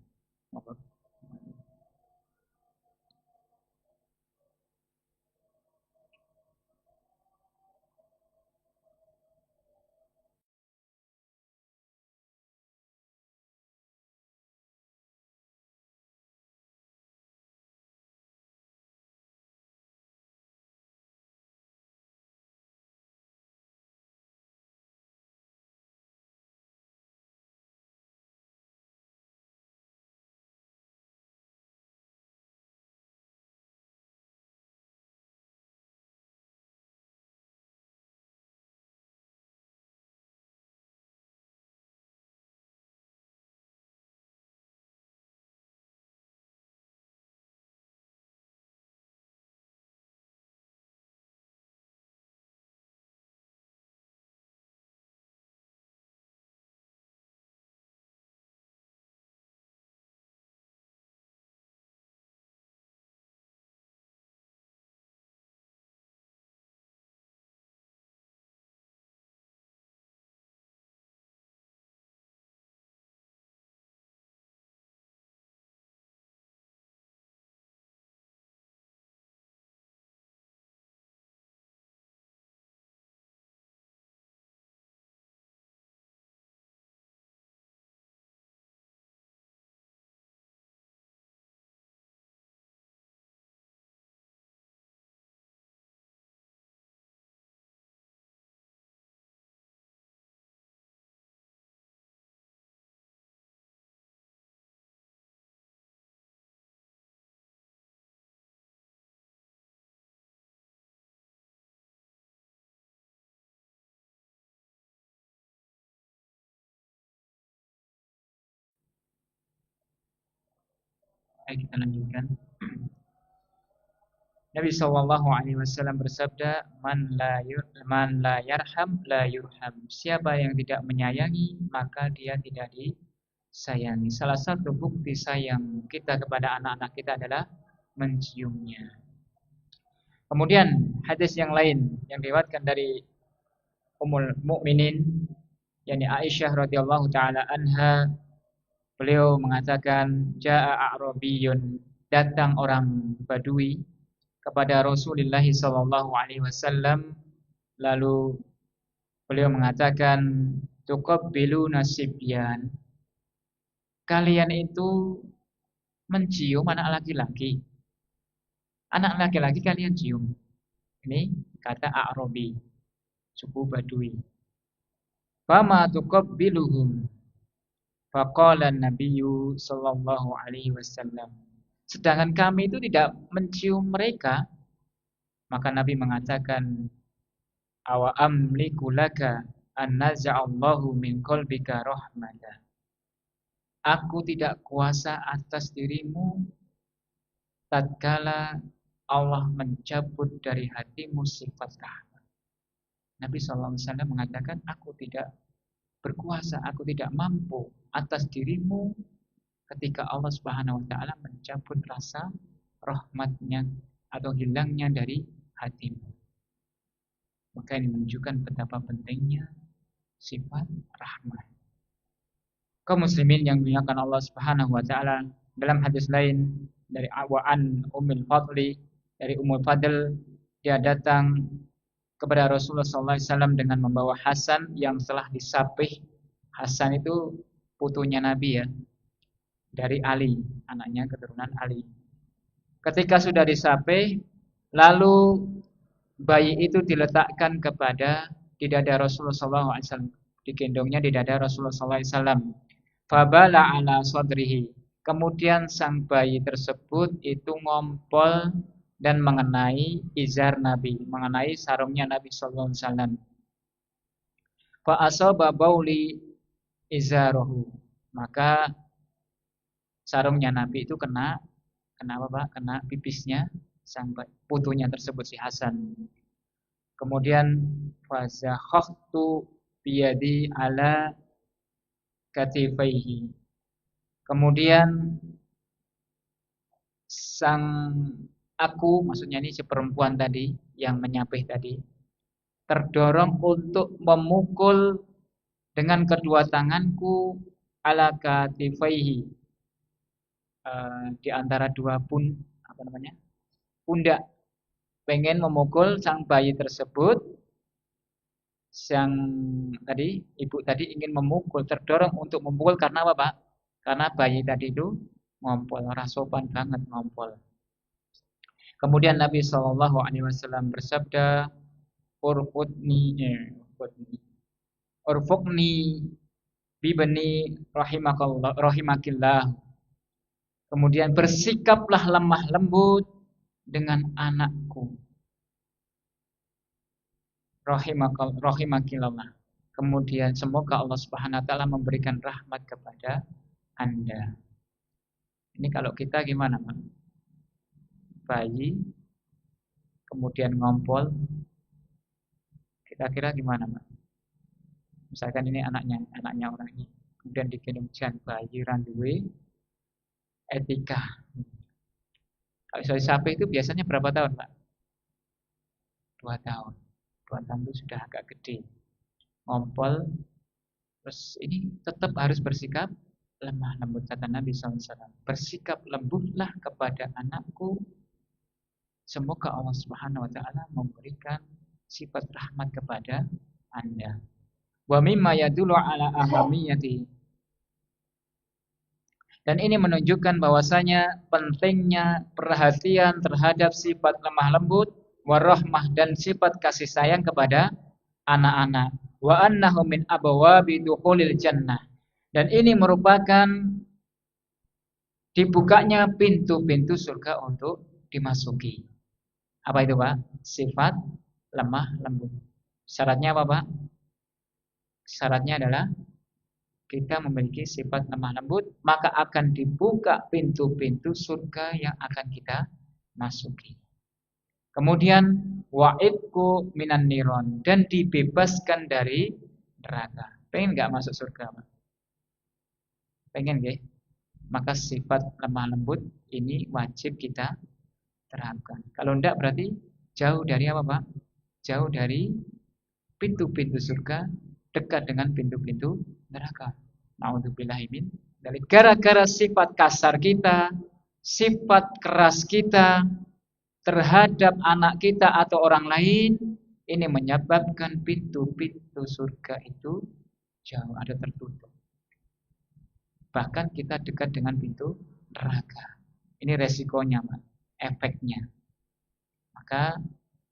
[SPEAKER 1] Ayo kita lanjutkan. Nabi SAW bersabda, man la yarham la yurham. Siapa yang tidak menyayangi, maka dia tidak disayangi. Salah satu bukti sayang kita kepada anak-anak kita adalah menciumnya. Kemudian hadis yang lain yang diriwayatkan dari Ummul Mukminin, yakni Aisyah radhiyallahu taala anha, beliau mengatakan, jaa a'rabiyun, datang orang Badui kepada Rasulullah sallallahu alaihi wasallam, lalu beliau mengatakan, tuqabbiluna sibyan, kalian itu mencium anak laki-laki. Anak laki-laki kalian cium. Ini kata A'rabi, suku Badui. Fama tuqabbiluhum, faqala an-nabiyyu sallallahu alaihi wasallam. Sedangkan kami itu tidak mencium mereka, maka Nabi mengatakan, awa amliku laka an naza'allahu min qalbika rahmata. Aku tidak kuasa atas dirimu tatkala Allah mencabut dari hatimu sifat rahmat. Nabi SAW mengatakan, aku tidak berkuasa, aku tidak mampu atas dirimu ketika Allah Subhanahu wa taala mencabut rasa rahmatnya atau hilangnya dari hatimu. Maka ini menunjukkan betapa pentingnya sifat rahmat. Kaum muslimin yang dimuliakan Allah Subhanahu wa taala, dalam hadis lain dari Awaan Ummul Fadli, dari Ummul Fadl, dia datang kepada Rasulullah SAW dengan membawa Hasan yang telah disapih. Hasan itu putunya Nabi ya, dari Ali, anaknya keturunan Ali. Ketika sudah disapih, lalu bayi itu diletakkan di dada Rasulullah SAW, digendongnya di dada Rasulullah SAW. Fabala ala sadrihi. Kemudian sang bayi tersebut itu ngompol dan mengenai izar Nabi, mengenai sarungnya Nabi SAW. Fa asaba bauli izarohu. Maka sarungnya Nabi itu kena apa Pak? Kena pipisnya sang putunya tersebut, si Hasan. Kemudian fazakhtu biyadi ala katifaihi. Kemudian maksudnya ini si perempuan tadi yang menyapih tadi, terdorong untuk memukul dengan kedua tanganku ala katifaihi, di antara dua pundak, pengen memukul sang bayi tersebut. Sang tadi, ibu tadi ingin memukul, terdorong untuk memukul karena apa Pak? Karena bayi tadi itu ngompol, rasopan banget ngompol. Kemudian Nabi SAW bersabda, urfukni bibani rahimakillah. Kemudian bersikaplah lemah lembut dengan anakku, rahimakillah. Kemudian semoga Allah Subhanahu wa taala memberikan rahmat kepada Anda. Ini kalau kita gimana, Pak? Bayi kemudian ngompol, kira-kira gimana, Pak? Misalkan ini anaknya orang ini, kemudian digendong bayi randuwe etika. Kalau soal sapi itu biasanya berapa tahun, Pak? 2 tahun. 2 tahun itu sudah agak gede. Ngompol, terus ini tetap harus bersikap lemah lembut, kata Nabi SAW. Bersikap lembutlah kepada anakku, semoga Allah Subhanahu wa taala memberikan sifat rahmat kepada Anda. Wa mimma yadullu ala ahamiyati. Dan ini menunjukkan bahwasanya pentingnya perhatian terhadap sifat lemah lembut, warahmah, dan sifat kasih sayang kepada anak-anak. Wa annahu min abwabi dukhulil jannah. Dan ini merupakan dibukanya pintu-pintu surga untuk dimasuki. Apa itu, Pak? Sifat lemah lembut. Syaratnya apa, Pak? Syaratnya adalah kita memiliki sifat lemah lembut, maka akan dibuka pintu-pintu surga yang akan kita masuki. Kemudian wa'idku minan niron, dan dibebaskan dari neraka. Pengen nggak masuk surga, Pak? Pengen nggak? Maka sifat lemah lembut ini wajib kita terapkan. Kalau enggak berarti jauh dari apa, Pak? Jauh dari pintu-pintu surga, dekat dengan pintu-pintu neraka. Nauzubillahi min dzalik. Gara-gara sifat kasar kita, sifat keras kita terhadap anak kita atau orang lain, ini menyebabkan pintu-pintu surga itu jauh, ada tertutup. Bahkan kita dekat dengan pintu neraka. Ini resikonya, Pak, efeknya. Maka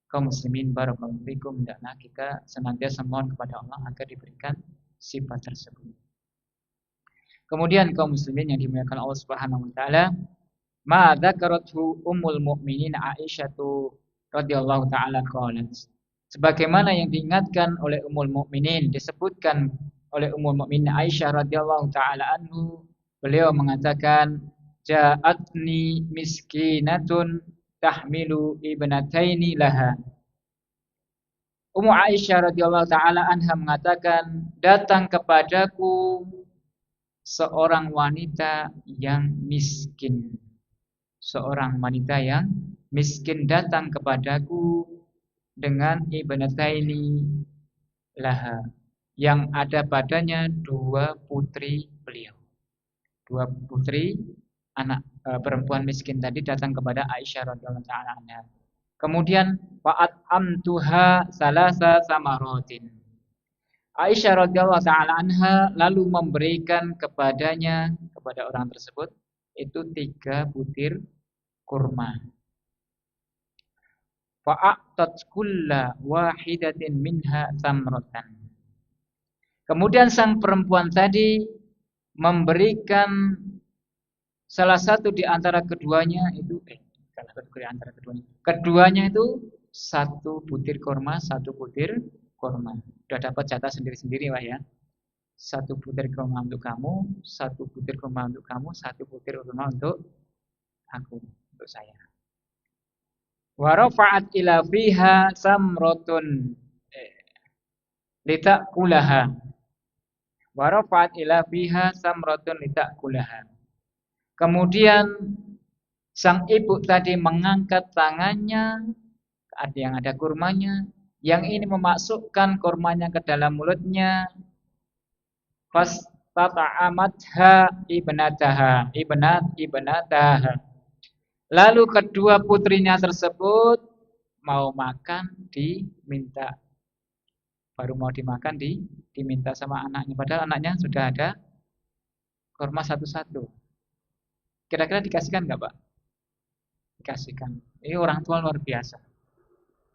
[SPEAKER 1] kaum muslimin barakallahu fikum, hendaklah kita senantiasa mohon kepada Allah agar diberikan sifat tersebut. Kemudian kaum muslimin yang dimuliakan Allah Subhanahu wa taala, ma dzakarathu ummul mukminin Aisyah radhiyallahu taala qalat. Sebagaimana yang diingatkan oleh ummul mukminin, disebutkan oleh ummul mukminin Aisyah radhiyallahu taala anhu, beliau mengatakan, ja'atni miskinatun tahmilu ibnataini laha. Ummu Aisyah radhiyallahu taala anha mengatakan, datang kepadaku seorang wanita yang miskin. Seorang wanita yang miskin datang kepadaku dengan ibnataini laha, yang ada padanya dua putri beliau. Dua putri anak perempuan miskin tadi datang kepada Aisyah radhiyallahu taala anha. Kemudian fa'at amtuha salasa samaratin. Aisyah radhiyallahu taala anha lalu memberikan kepadanya, kepada orang tersebut, itu 3 butir kurma. Fa'atat kulla wahidatin minha tamratan. Kemudian sang perempuan tadi memberikan salah satu di antara keduanya itu keduanya itu 1 butir kurma, 1 butir kurma. Sudah dapat jatah sendiri-sendiri, Pak ya. 1 butir kurma untuk kamu, 1 butir kurma untuk kamu, 1 butir kurma untuk aku, untuk saya. Wa rafa'at ila fiha samratun litakulaha. Wa rafa'at ila fiha samratun litakulaha. Kemudian sang ibu tadi mengangkat tangannya, ada yang ada kurmanya, yang ini memasukkan kurmanya ke dalam mulutnya. Fastata'amatha ibnataha. Lalu kedua putrinya tersebut mau makan, diminta. Baru mau dimakan, diminta sama anaknya. Padahal anaknya sudah ada kurma satu-satu. Kira-kira dikasihkan nggak, Pak? Dikasihkan. Ini orang tua luar biasa.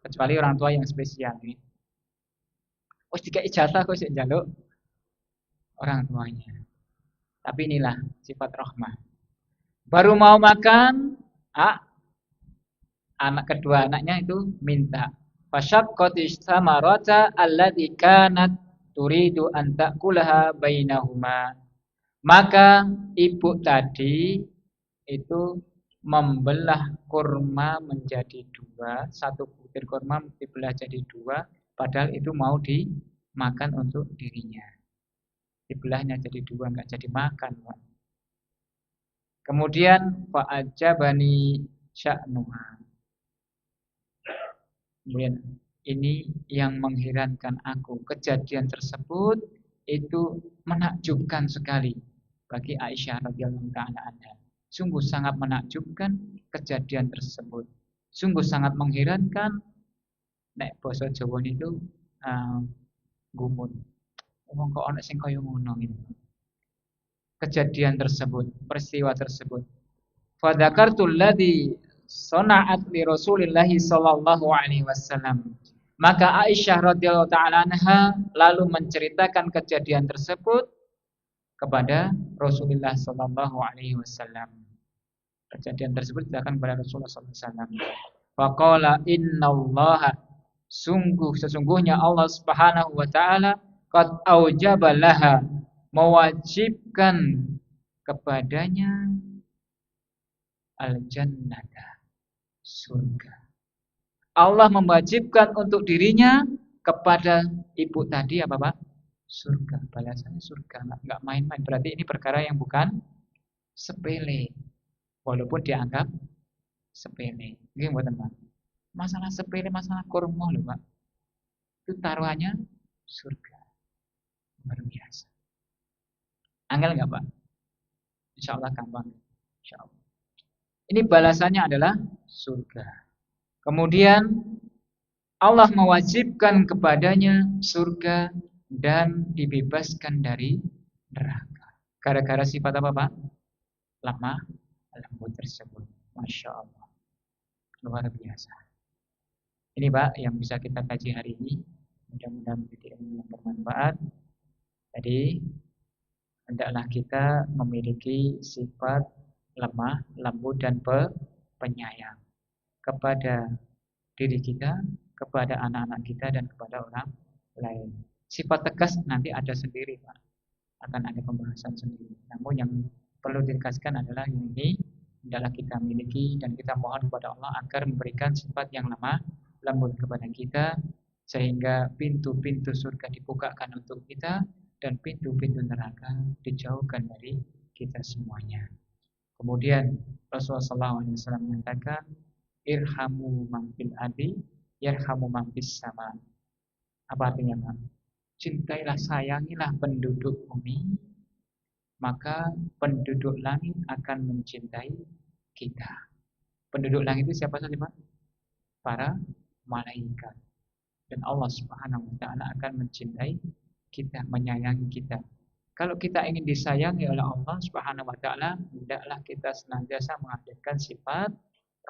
[SPEAKER 1] Kecuali orang tua yang spesial ini. Oh, jika ijazah kok sih njaluk orang tuanya. Tapi inilah sifat rahmah. Baru mau makan, kedua anaknya itu minta. Fasyaqqati samarata allati kanat turidu an ta'kulaha bainahuma. Maka ibu tadi itu membelah kurma menjadi 2, 1 butir kurma dibelah jadi 2, padahal itu mau dimakan untuk dirinya. Dibelahnya jadi 2, enggak jadi makan, Pak. Kemudian fa'ajabani sya'nuha. Kemudian ini yang mengherankan aku. Kejadian tersebut itu menakjubkan sekali bagi Aisyah radhiyallahu taala anha. Sungguh sangat menakjubkan kejadian tersebut. Sungguh sangat mengherankan. Nek basa Jawa itu gumun. Wong kok ana sing kaya ngono gitu. Kejadian tersebut, peristiwa tersebut. Fa dzakartu alladzi sana'at li Rasulillah sallallahu alaihi wasallam. Maka Aisyah radhiyallahu taala anha lalu menceritakan kejadian tersebut kepada Rasulullah sallallahu alaihi wasallam. Kejadian tersebut diceritakan kepada Rasulullah sallallahu alaihi wasallam. Faqala innallaha, sesungguhnya Allah Subhanahu wa taala qad aujaba laha, mewajibkan kepadanya al-jannata, surga. Allah mewajibkan untuk dirinya kepada ibu tadi apa Pak? Surga. Balasannya surga, nggak main-main. Berarti ini perkara yang bukan sepele, walaupun dianggap sepele. Gini buat teman. Masalah sepele, masalah kurma loh Pak. Itu taruhannya surga. Luar biasa. Angel nggak Pak? Insya Allah gampang. Insya Allah. Ini balasannya adalah surga. Kemudian Allah mewajibkan kepadanya surga dan dibebaskan dari neraka. Gara-gara sifat apa Pak? Lemah lembut tersebut. Masya Allah. Luar biasa. Ini Pak yang bisa kita kaji hari ini. Mudah-mudahan menjadi ilmu yang bermanfaat. Jadi hendaklah kita memiliki sifat lemah, lembut dan penyayang kepada diri kita, kepada anak-anak kita dan kepada orang lain. Sifat tegas nanti ada sendiri Pak. Akan ada pembahasan sendiri. Namun yang perlu ditegaskan adalah ini hendaklah kita miliki dan kita mohon kepada Allah agar memberikan sifat yang lemah, lembut kepada kita sehingga pintu-pintu surga dibukakan untuk kita dan pintu-pintu neraka dijauhkan dari kita semuanya. Kemudian Rasulullah SAW mengatakan, irhamu man fil ardi yarhamu man fis sama. Apa artinya Pak? Cintailah, sayangilah penduduk bumi, maka penduduk langit akan mencintai kita. Penduduk langit itu siapa saja Pak? Para malaikat. Dan Allah Subhanahu wa taala akan mencintai kita, menyayangi kita. Kalau kita ingin disayangi oleh Allah Subhanahu wa taala, hendaklah kita senantiasa menghadirkan sifat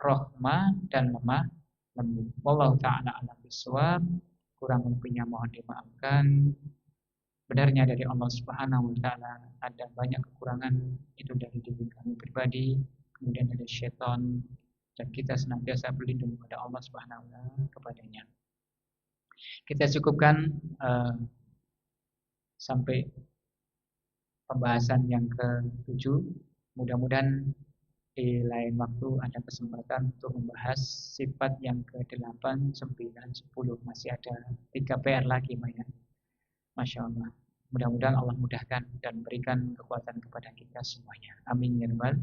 [SPEAKER 1] rahmah dan lemah lembut. Wallahu taala a'lam bishawab. Kurang lebihnya mohon dimaafkan. Benarnya dari Allah Subhanahu wa taala, ada banyak kekurangan itu dari diri kami pribadi, kemudian dari syaitan, dan kita senantiasa berlindung kepada Allah Subhanahu wa taala kepadanya. Kita cukupkan sampai pembahasan yang ke-7. Mudah-mudahan di lain waktu ada kesempatan untuk membahas sifat yang ke-8, 9, 10. Masih ada 3 PR lagi Pak ya. Masya Allah. Mudah-mudahan Allah mudahkan dan berikan kekuatan kepada kita semuanya. Amin ya rabbal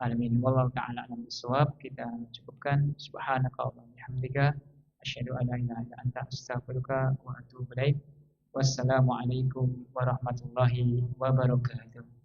[SPEAKER 1] alamin. Wallahu ta'ala a'lam bishawab. Kita cukupkan. Subhanakallahumma wa bihamdika asyhadu an la ilaha illa anta astaghfiruka wa atubu ilaik. Wassalamualaikum warahmatullahi wabarakatuh.